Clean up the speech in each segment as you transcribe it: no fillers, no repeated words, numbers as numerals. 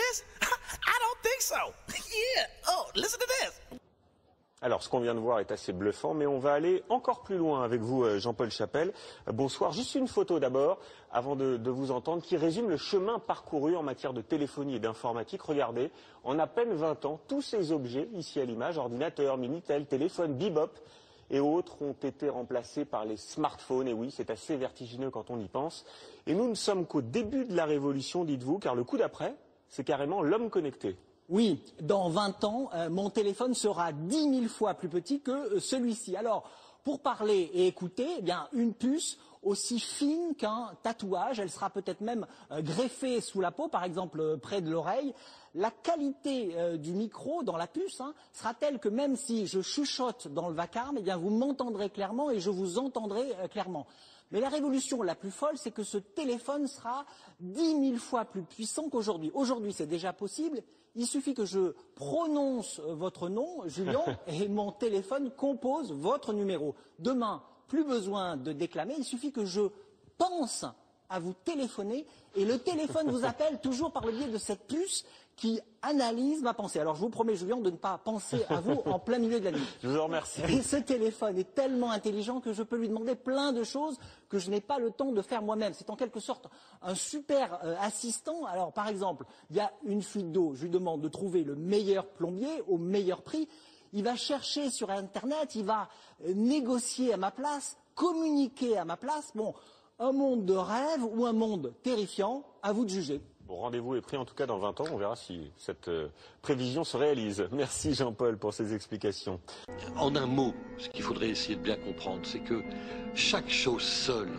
this? I don't think so. Yeah. Oh, listen to this. Alors, ce qu'on vient de voir est assez bluffant, mais on va aller encore plus loin avec vous, Jean-Paul Chapelle. Bonsoir. Juste une photo d'abord, avant de vous entendre, qui résume le chemin parcouru en matière de téléphonie et d'informatique. Regardez, en à peine 20 ans, tous ces objets, ici à l'image, ordinateurs, Minitel, téléphone, Bebop et autres, ont été remplacés par les smartphones. Et oui, c'est assez vertigineux quand on y pense. Et nous ne sommes qu'au début de la révolution, dites-vous, car le coup d'après, c'est carrément l'homme connecté. Oui, dans 20 ans, mon téléphone sera 10 000 fois plus petit que celui-ci. Alors, pour parler et écouter, eh bien, une puce aussi fine qu'un tatouage, elle sera peut-être même greffée sous la peau, par exemple près de l'oreille. La qualité du micro dans la puce sera telle que même si je chuchote dans le vacarme, eh bien, vous m'entendrez clairement et je vous entendrai clairement. Mais la révolution la plus folle, c'est que ce téléphone sera 10 000 fois plus puissant qu'aujourd'hui. Aujourd'hui, c'est déjà possible. Il suffit que je prononce votre nom, Julien, et mon téléphone compose votre numéro. Demain, plus besoin de déclamer, il suffit que je pense à vous téléphoner et le téléphone vous appelle toujours par le biais de cette puce qui analyse ma pensée. Alors je vous promets, Julien, de ne pas penser à vous en plein milieu de la nuit. Je vous en remercie. Et ce téléphone est tellement intelligent que je peux lui demander plein de choses que je n'ai pas le temps de faire moi-même. C'est en quelque sorte un super assistant. Alors par exemple, il y a une fuite d'eau, je lui demande de trouver le meilleur plombier au meilleur prix. Il va chercher sur Internet, il va négocier à ma place, communiquer à ma place. Bon, un monde de rêve ou un monde terrifiant, à vous de juger. Bon, rendez-vous est pris en tout cas dans 20 ans, on verra si cette prévision se réalise. Merci Jean-Paul pour ces explications. En un mot, ce qu'il faudrait essayer de bien comprendre, c'est que chaque chose seule,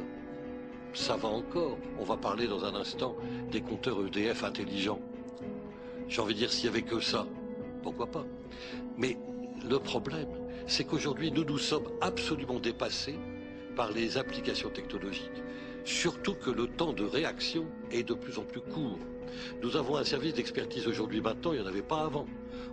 ça va encore. On va parler dans un instant des compteurs EDF intelligents. J'ai envie de dire, s'il n'y avait que ça, pourquoi pas? Mais le problème, c'est qu'aujourd'hui, nous sommes absolument dépassés par les applications technologiques. Surtout que le temps de réaction est de plus en plus court. Nous avons un service d'expertise aujourd'hui, maintenant, il n'y en avait pas avant.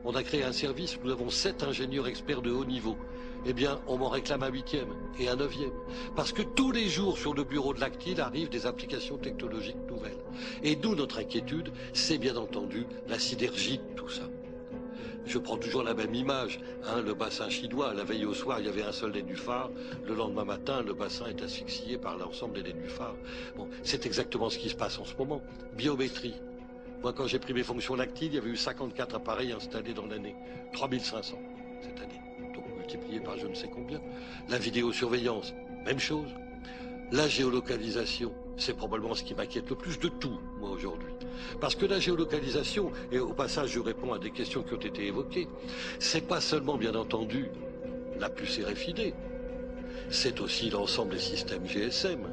On a créé un service où nous avons 7 ingénieurs experts de haut niveau. Eh bien, on m'en réclame un 8e et un 9e. Parce que tous les jours, sur le bureau de l'ACTIL, arrivent des applications technologiques nouvelles. Et d'où notre inquiétude, c'est bien entendu la synergie de tout ça. Je prends toujours la même image, le bassin chinois, la veille au soir, il y avait un seul nénuphar, le lendemain matin, le bassin est asphyxié par l'ensemble des nénuphars. Bon, c'est exactement ce qui se passe en ce moment. Biométrie. Moi, quand j'ai pris mes fonctions lactiles, il y avait eu 54 appareils installés dans l'année, 3500 cette année, donc multiplié par je ne sais combien. La vidéosurveillance, même chose. La géolocalisation, c'est probablement ce qui m'inquiète le plus de tout, moi, aujourd'hui. Parce que la géolocalisation, et au passage, je réponds à des questions qui ont été évoquées, c'est pas seulement, bien entendu, la puce RFID, c'est aussi l'ensemble des systèmes GSM,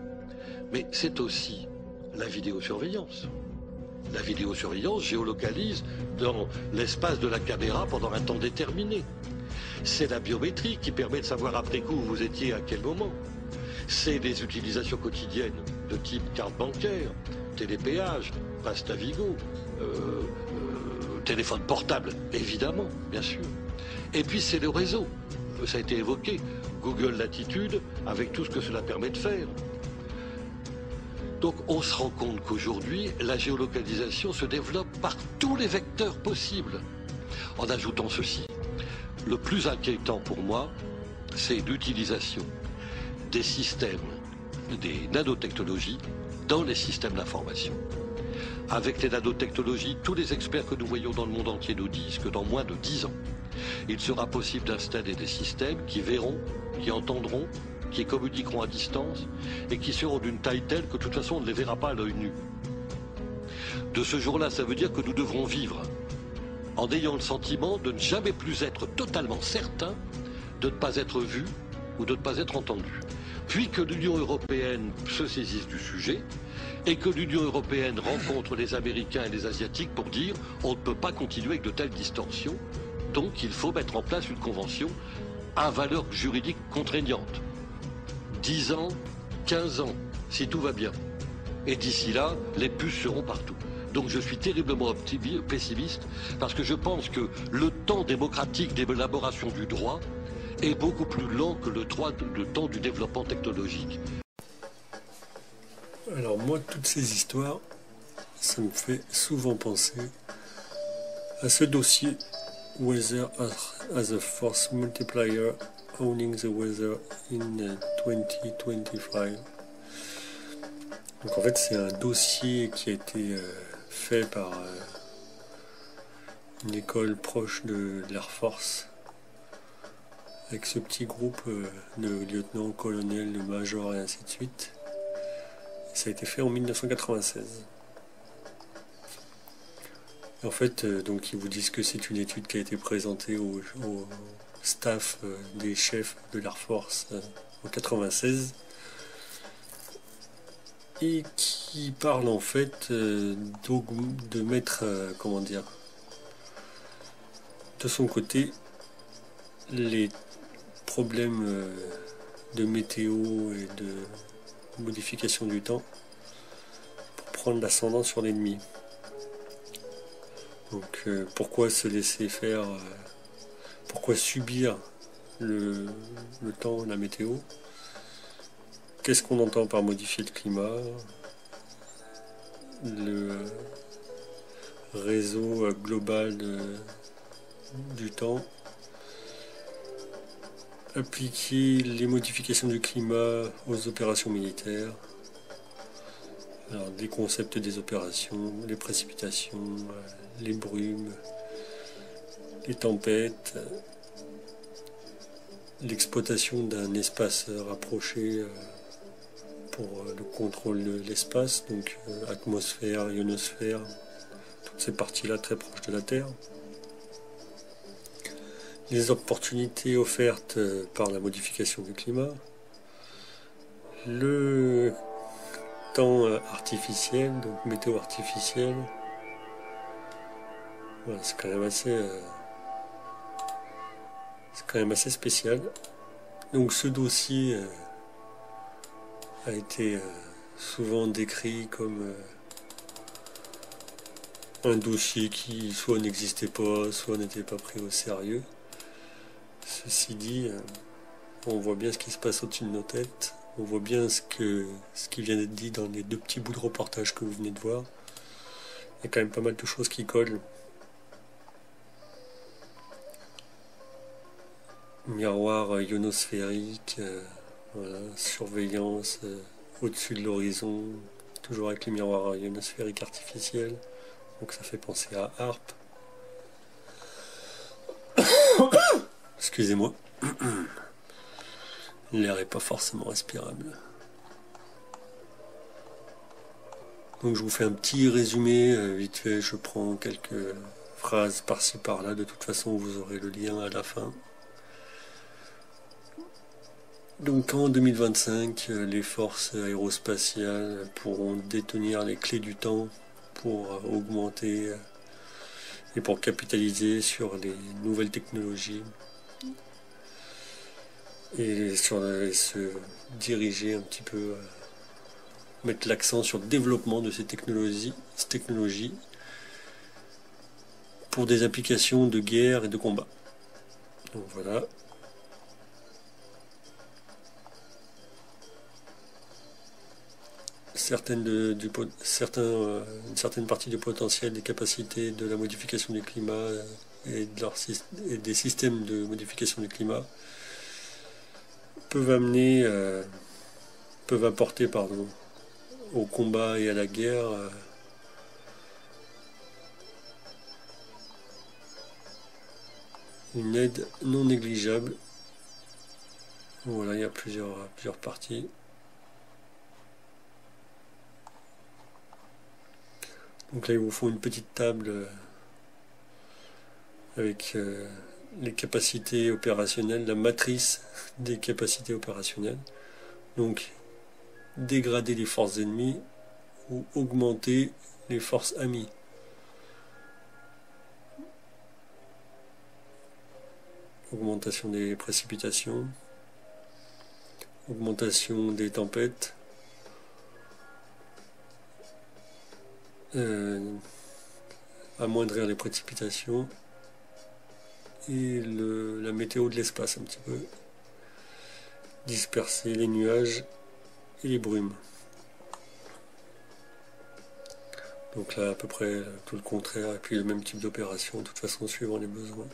mais c'est aussi la vidéosurveillance. La vidéosurveillance géolocalise dans l'espace de la caméra pendant un temps déterminé. C'est la biométrie qui permet de savoir après coup où vous étiez à quel moment. C'est des utilisations quotidiennes de type carte bancaire, télépéage, passe Navigo, téléphone portable, évidemment, bien sûr. Et puis c'est le réseau, ça a été évoqué, Google Latitude, avec tout ce que cela permet de faire. Donc on se rend compte qu'aujourd'hui, la géolocalisation se développe par tous les vecteurs possibles. En ajoutant ceci, le plus inquiétant pour moi, c'est l'utilisation des systèmes, des nanotechnologies dans les systèmes d'information. Avec les nanotechnologies, tous les experts que nous voyons dans le monde entier nous disent que dans moins de 10 ans, il sera possible d'installer des systèmes qui verront, qui entendront, qui communiqueront à distance et qui seront d'une taille telle que de toute façon on ne les verra pas à l'œil nu. De ce jour-là, ça veut dire que nous devrons vivre en ayant le sentiment de ne jamais plus être totalement certain de ne pas être vu ou de ne pas être entendu. Puis que l'Union européenne se saisisse du sujet et que l'Union européenne rencontre les Américains et les Asiatiques pour dire on ne peut pas continuer avec de telles distorsions, donc il faut mettre en place une convention à valeur juridique contraignante. 10 ans, 15 ans, si tout va bien. Et d'ici là, les puces seront partout. Donc je suis terriblement pessimiste parce que je pense que le temps démocratique d'élaboration du droit est beaucoup plus lent que le temps du développement technologique. Alors moi, toutes ces histoires, ça me fait souvent penser à ce dossier Weather as a Force Multiplier Owning the Weather in 2025. Donc en fait c'est un dossier qui a été fait par une école proche de l'Air Force avec ce petit groupe de lieutenants, colonels, de majors et ainsi de suite. Et ça a été fait en 1996. Et en fait, donc ils vous disent que c'est une étude qui a été présentée au staff des chefs de l'Air Force en 96 et qui parle en fait de mettre, comment dire, de son côté les problèmes de météo et de modification du temps pour prendre l'ascendant sur l'ennemi. Donc pourquoi se laisser faire, pourquoi subir le temps, la météo? Qu'est-ce qu'on entend par modifier le climat? Le réseau global du temps. Appliquer les modifications du climat aux opérations militaires. Alors, des concepts des opérations, les précipitations, les brumes, les tempêtes, l'exploitation d'un espace rapproché pour le contrôle de l'espace, donc atmosphère, ionosphère, toutes ces parties-là très proches de la Terre. Les opportunités offertes par la modification du climat, le temps artificiel, donc météo artificielle. Voilà, c'est quand même assez spécial. Donc ce dossier a été souvent décrit comme un dossier qui soit n'existait pas, soit n'était pas pris au sérieux. Ceci dit, on voit bien ce qui se passe au-dessus de nos têtes, on voit bien ce qui vient d'être dit dans les deux petits bouts de reportage que vous venez de voir. Il y a quand même pas mal de choses qui collent. Miroir ionosphérique, voilà, surveillance au-dessus de l'horizon, toujours avec les miroirs ionosphériques artificiels, donc ça fait penser à HAARP. Excusez-moi, l'air est pas forcément respirable. Donc je vous fais un petit résumé vite fait, je prends quelques phrases par-ci par-là, de toute façon vous aurez le lien à la fin. Donc en 2025, les forces aérospatiales pourront détenir les clés du temps pour augmenter et pour capitaliser sur les nouvelles technologies et se diriger un petit peu, mettre l'accent sur le développement de ces technologies pour des applications de guerre et de combat. Donc voilà. Une certaine partie du potentiel des capacités de la modification du climat et des systèmes de modification du climat peuvent apporter au combat et à la guerre une aide non négligeable. Voilà, il y a plusieurs parties. Donc là, ils vous font une petite table avec les capacités opérationnelles, la matrice des capacités opérationnelles. Donc, dégrader les forces ennemies ou augmenter les forces amies. Augmentation des précipitations, augmentation des tempêtes, amoindrir les précipitations et la météo de l'espace un petit peu, disperser les nuages et les brumes. Donc là, à peu près tout le contraire, et puis le même type d'opération, de toute façon, suivant les besoins.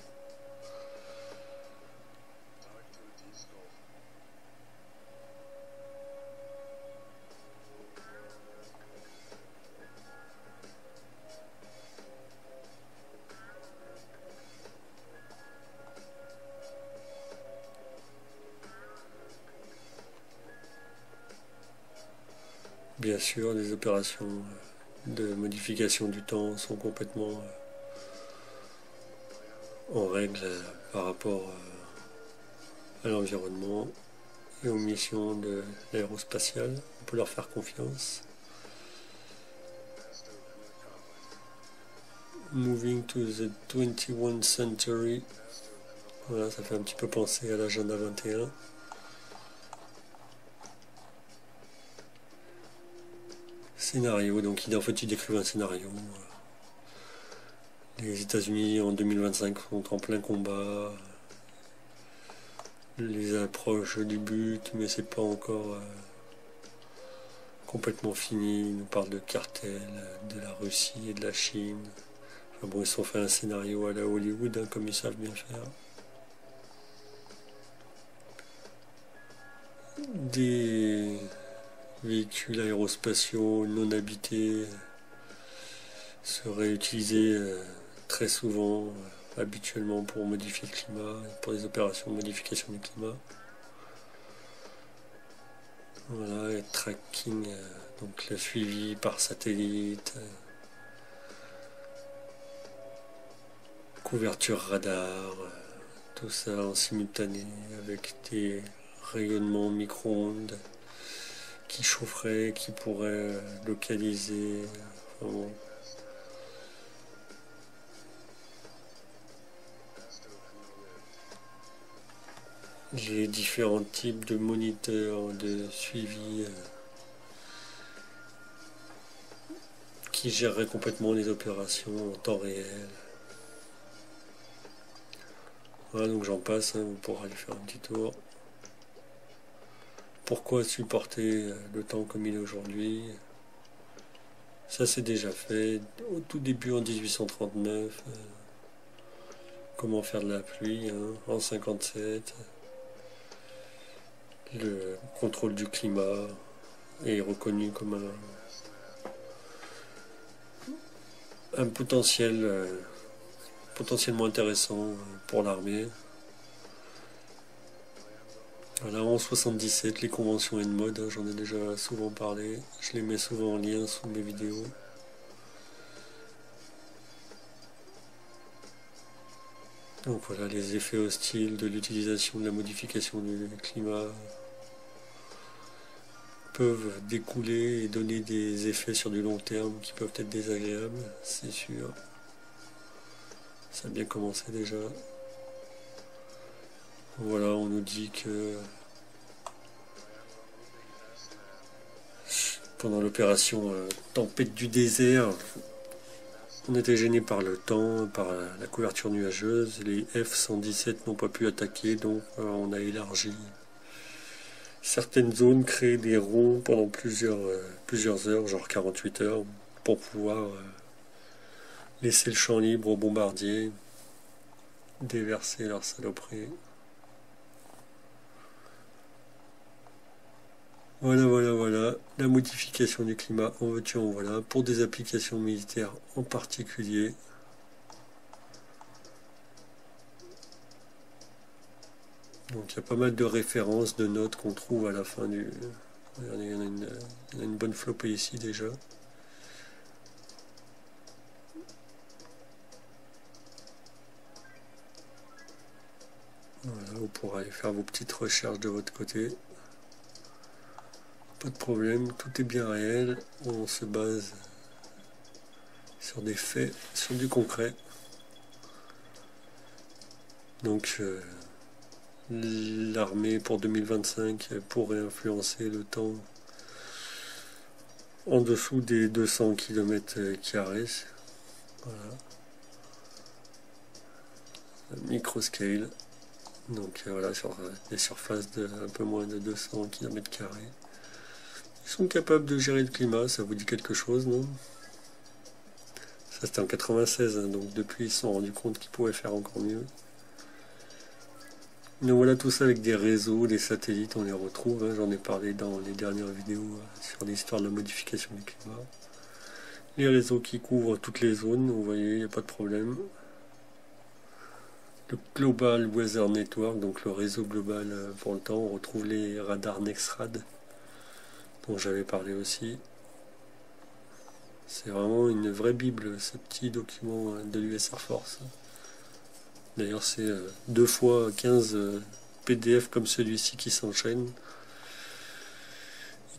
Bien sûr, les opérations de modification du temps sont complètement en règle par rapport à l'environnement et aux missions de l'aérospatiale. On peut leur faire confiance. Moving to the 21st century. Voilà, ça fait un petit peu penser à l'agenda 21. Scénario, donc en fait il décrivent un scénario. Les États-Unis en 2025 sont en plein combat. Les approches du but, mais c'est pas encore complètement fini. Ils nous parlent de cartels, de la Russie et de la Chine. Enfin bon, ils se sont fait un scénario à la Hollywood, hein, comme ils savent bien faire. Des véhicules aérospatiaux non habités seraient utilisés très souvent, habituellement pour modifier le climat, pour des opérations de modification du climat. Voilà, et tracking, donc le suivi par satellite, couverture radar, tout ça en simultané avec des rayonnements micro-ondes qui chaufferaient, qui pourraient localiser. Enfin bon. Les différents types de moniteurs de suivi qui géreraient complètement les opérations en temps réel. Voilà, donc j'en passe, hein, on pourra aller faire un petit tour. Pourquoi supporter le temps comme il est aujourd'hui? Ça c'est déjà fait. Au tout début en 1839, comment faire de la pluie, hein, en 57. Le contrôle du climat est reconnu comme un potentiel potentiellement intéressant pour l'armée. Voilà, en 77, les conventions ENMOD, hein, j'en ai déjà souvent parlé, je les mets souvent en lien sous mes vidéos. Donc voilà, les effets hostiles de l'utilisation de la modification du climat peuvent découler et donner des effets sur du long terme qui peuvent être désagréables, c'est sûr. Ça a bien commencé déjà. Voilà, on nous dit que pendant l'opération Tempête du désert, on était gêné par le temps, par la couverture nuageuse. Les F-117 n'ont pas pu attaquer, donc on a élargi certaines zones, créé des ronds pendant plusieurs heures, genre 48 heures, pour pouvoir laisser le champ libre aux bombardiers, déverser leurs saloperies. Voilà, la modification du climat, en veux-tu, en voilà, pour des applications militaires en particulier. Donc il y a pas mal de références, de notes qu'on trouve à la fin du... Il y en a une bonne flopée ici déjà. Voilà, vous pourrez aller faire vos petites recherches de votre côté. Pas de problème, tout est bien réel, on se base sur des faits, sur du concret. Donc l'armée pour 2025 pourrait influencer le temps en dessous des 200 km². Voilà. Microscale. Donc voilà, sur des surfaces de un peu moins de 200 km². Ils sont capables de gérer le climat, ça vous dit quelque chose, non? Ça c'était en 96, hein, donc depuis ils se sont rendus compte qu'ils pouvaient faire encore mieux. Donc voilà, tout ça avec des réseaux, des satellites, on les retrouve, hein, j'en ai parlé dans les dernières vidéos sur l'histoire de la modification du climat. Les réseaux qui couvrent toutes les zones, vous voyez, il n'y a pas de problème. Le Global Weather Network, donc le réseau global pour le temps, on retrouve les radars NEXRAD, dont j'avais parlé aussi. C'est vraiment une vraie bible, ce petit document de l'US Air Force. D'ailleurs, c'est 2 fois 15 PDF comme celui-ci qui s'enchaînent,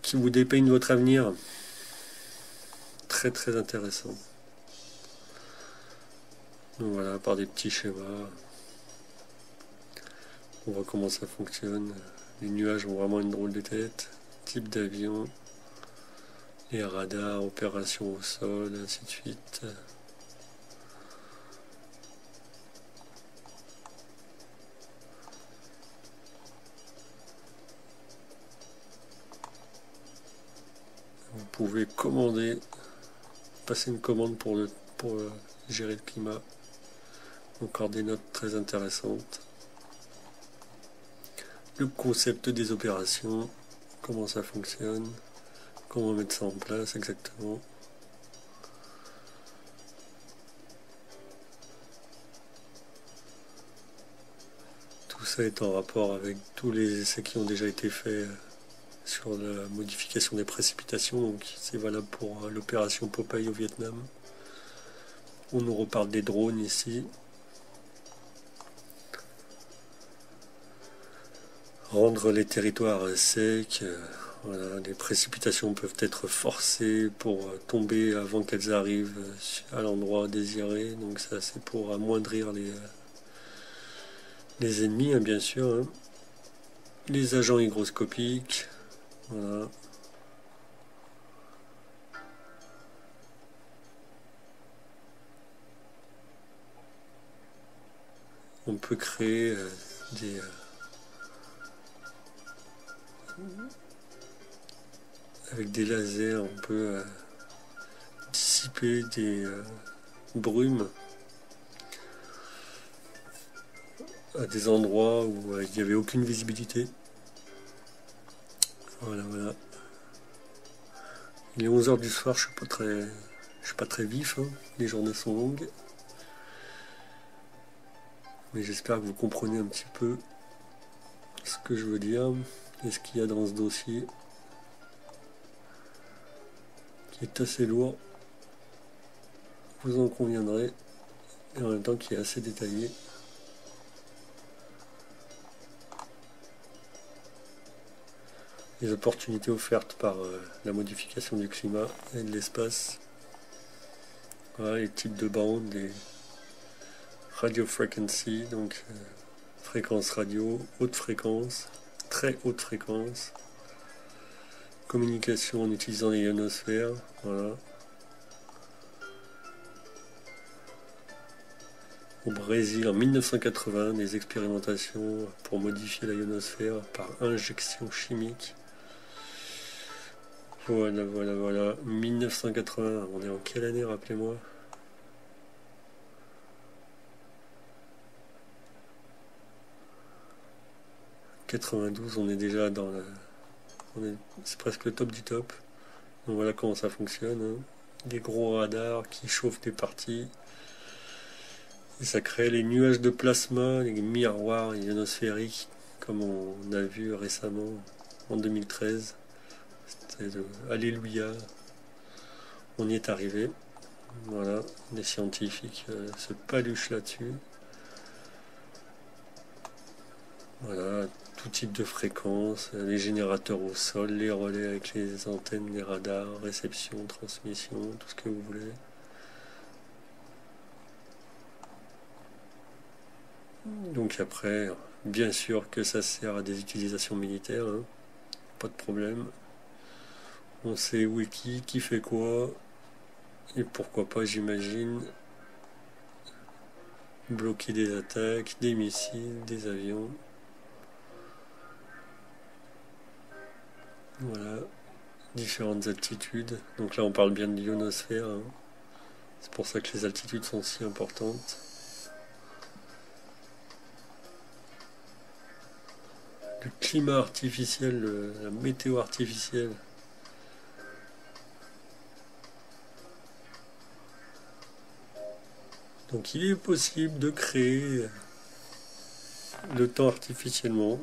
qui vous dépeignent votre avenir. Très très intéressant. Donc voilà, par des petits schémas. On voit comment ça fonctionne. Les nuages ont vraiment une drôle de tête. Type d'avion. Les radars, opérations au sol, ainsi de suite. Vous pouvez commander, passer une commande pour gérer le climat. Encore des notes très intéressantes. Le concept des opérations, comment ça fonctionne, comment mettre ça en place exactement. Tout ça est en rapport avec tous les essais qui ont déjà été faits sur la modification des précipitations, donc c'est valable pour l'opération Popeye au Vietnam. On nous reparle des drones ici. Rendre les territoires secs, voilà, les précipitations peuvent être forcées pour tomber avant qu'elles arrivent à l'endroit désiré, donc ça c'est pour amoindrir les ennemis, hein, bien sûr. Hein. Les agents hygroscopiques, voilà. On peut créer avec des lasers, on peut dissiper des brumes à des endroits où il n'y avait aucune visibilité. Voilà, voilà. Il est 11 h du soir, je suis pas très vif, hein. Les journées sont longues. Mais j'espère que vous comprenez un petit peu ce que je veux dire et ce qu'il y a dans ce dossier qui est assez lourd, vous en conviendrez, et en même temps qui est assez détaillé. Les opportunités offertes par la modification du climat et de l'espace. Voilà les types de bandes, des radio frequency, donc fréquence radio, haute fréquence, très haute fréquence, communication en utilisant les ionosphères, voilà. Au Brésil, en 1980, des expérimentations pour modifier la ionosphère par injection chimique. Voilà, voilà, voilà. 1980, on est en quelle année, rappelez-moi? « 92, on est déjà dans la... C'est presque le top du top. Donc voilà comment ça fonctionne. Hein. Des gros radars qui chauffent des parties. Et ça crée les nuages de plasma, les miroirs ionosphériques, comme on a vu récemment en 2013. Alléluia, on y est arrivé. Voilà, les scientifiques se paluchent là-dessus. Voilà, tout type de fréquences, les générateurs au sol, les relais avec les antennes, les radars, réception, transmission, tout ce que vous voulez. Donc après, bien sûr que ça sert à des utilisations militaires, hein. Pas de problème. On sait où est qui fait quoi, et pourquoi pas, j'imagine, bloquer des attaques, des missiles, des avions. Voilà, différentes altitudes. Donc là on parle bien de l'ionosphère, hein. C'est pour ça que les altitudes sont si importantes. Le climat artificiel, la météo artificielle. Donc il est possible de créer le temps artificiellement.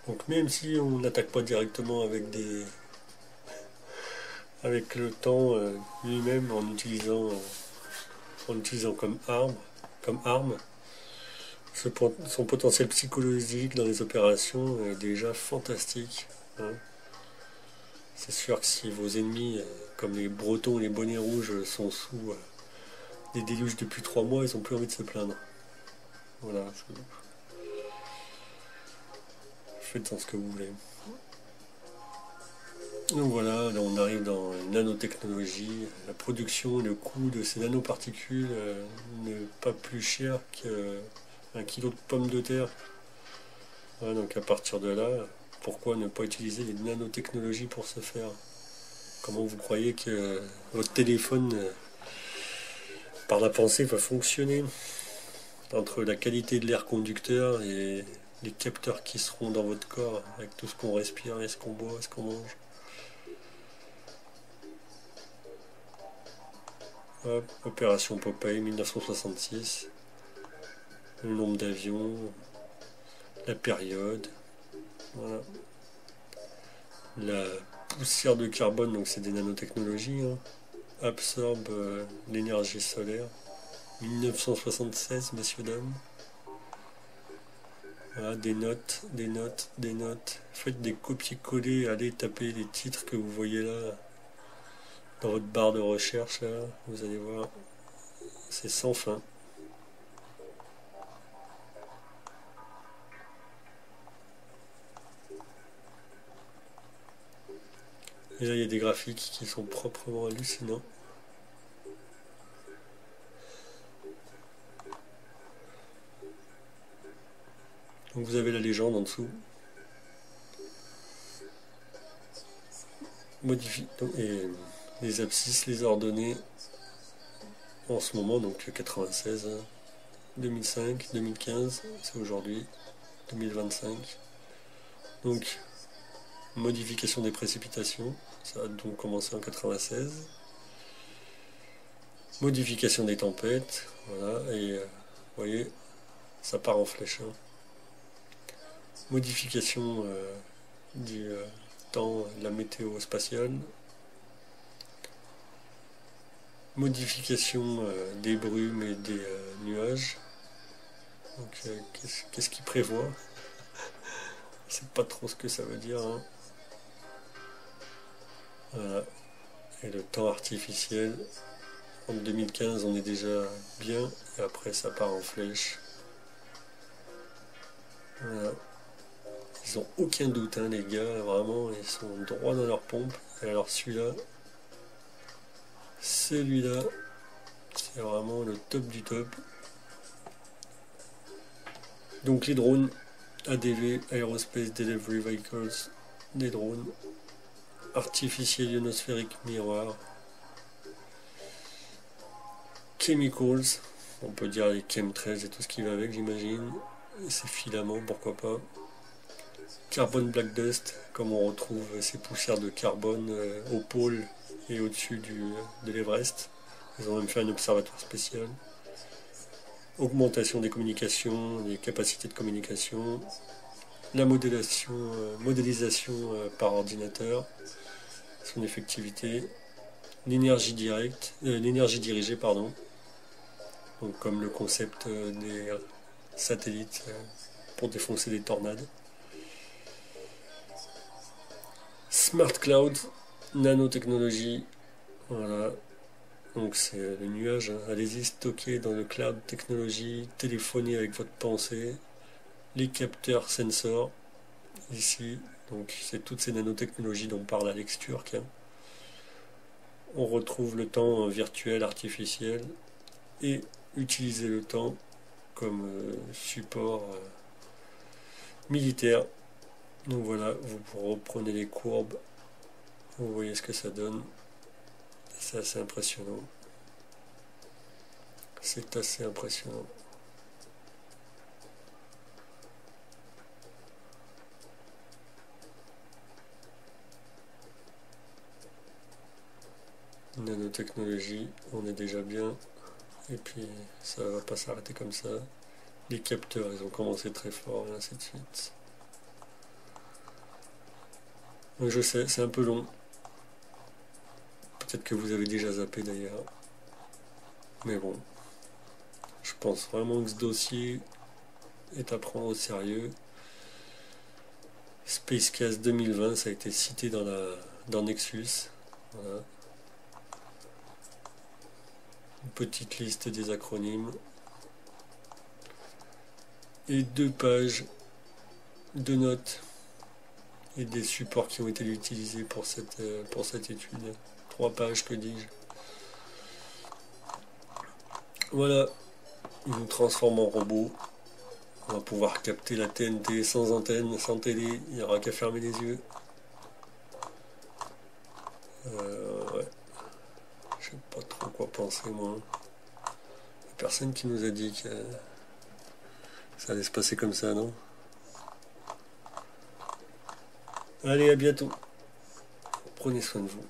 Donc même si on n'attaque pas directement avec le temps lui-même en utilisant comme arme, son potentiel psychologique dans les opérations est déjà fantastique. Hein. C'est sûr que si vos ennemis, comme les Bretons et les bonnets rouges, sont sous des déluges depuis 3 mois, ils n'ont plus envie de se plaindre. Voilà. Faites-en ce que vous voulez. Donc voilà, là on arrive dans une nanotechnologie. La production et le coût de ces nanoparticules n'est pas plus cher qu'un kilo de pommes de terre. Ouais, donc à partir de là, pourquoi ne pas utiliser les nanotechnologies pour ce faire? Comment vous croyez que votre téléphone, par la pensée, va fonctionner? Entre la qualité de l'air conducteur et les capteurs qui seront dans votre corps, avec tout ce qu'on respire, et ce qu'on boit, ce qu'on mange. Hop, opération Popeye 1966. Le nombre d'avions, la période, voilà. La poussière de carbone, donc c'est des nanotechnologies, hein, absorbe l'énergie solaire. 1976, messieurs, dames. Voilà, des notes. Faites des copier-coller, allez taper les titres que vous voyez là dans votre barre de recherche, là, vous allez voir, c'est sans fin. Et là, il y a des graphiques qui sont proprement hallucinants. Donc vous avez la légende en dessous. Et les abscisses, les ordonnées en ce moment, donc 96, 2005, 2015, c'est aujourd'hui, 2025. Donc modification des précipitations, ça a donc commencé en 96. Modification des tempêtes, voilà, et vous voyez, ça part en flèche. Hein. Modification du temps de la météo spatiale. Modification des brumes et des nuages. Donc qu'est-ce qu'il prévoit? Je sais pas trop ce que ça veut dire. Hein. Voilà. Et le temps artificiel. En 2015 on est déjà bien. Et après ça part en flèche. Voilà. Ils ont aucun doute, hein, les gars, vraiment, ils sont droits dans leur pompe. Et alors celui-là, c'est vraiment le top du top. Donc les drones, ADV, Aerospace Delivery Vehicles, des drones, artificiels ionosphériques miroirs, chemicals, on peut dire les chemtrails et tout ce qui va avec, j'imagine, et ces filaments, pourquoi pas. Carbon black dust, comme on retrouve ces poussières de carbone au pôle et au-dessus de l'Everest. Ils ont même fait un observatoire spécial. Augmentation des communications, des capacités de communication, la modélisation par ordinateur, son effectivité, l'énergie dirigée, pardon. Donc comme le concept des satellites pour défoncer des tornades. Smart Cloud, nanotechnologie, voilà, donc c'est le nuage, hein. Allez-y stocker dans le cloud technologie, téléphoner avec votre pensée, les capteurs sensors, ici, donc c'est toutes ces nanotechnologies dont parle Alex Turk, hein. on retrouve le temps virtuel, artificiel, et utiliser le temps comme support militaire. Donc voilà, vous reprenez les courbes, vous voyez ce que ça donne. C'est assez impressionnant. C'est assez impressionnant. Nanotechnologie, on est déjà bien. Et puis ça va pas s'arrêter comme ça. Les capteurs, ils ont commencé très fort, et ainsi de suite. Donc je sais, c'est un peu long. Peut-être que vous avez déjà zappé d'ailleurs. Mais bon. Je pense vraiment que ce dossier est à prendre au sérieux. Spacecast 2020, ça a été cité dans Nexus. Voilà. Une petite liste des acronymes. Et 2 pages de notes et des supports qui ont été utilisés pour cette étude. 3 pages, que dis-je. Voilà, il nous transforme en robot. On va pouvoir capter la TNT sans antenne, sans télé, il n'y aura qu'à fermer les yeux. Ouais. Je sais pas trop quoi penser, moi. Il n'y a personne qui nous a dit que ça allait se passer comme ça, non? Allez, à bientôt. Prenez soin de vous.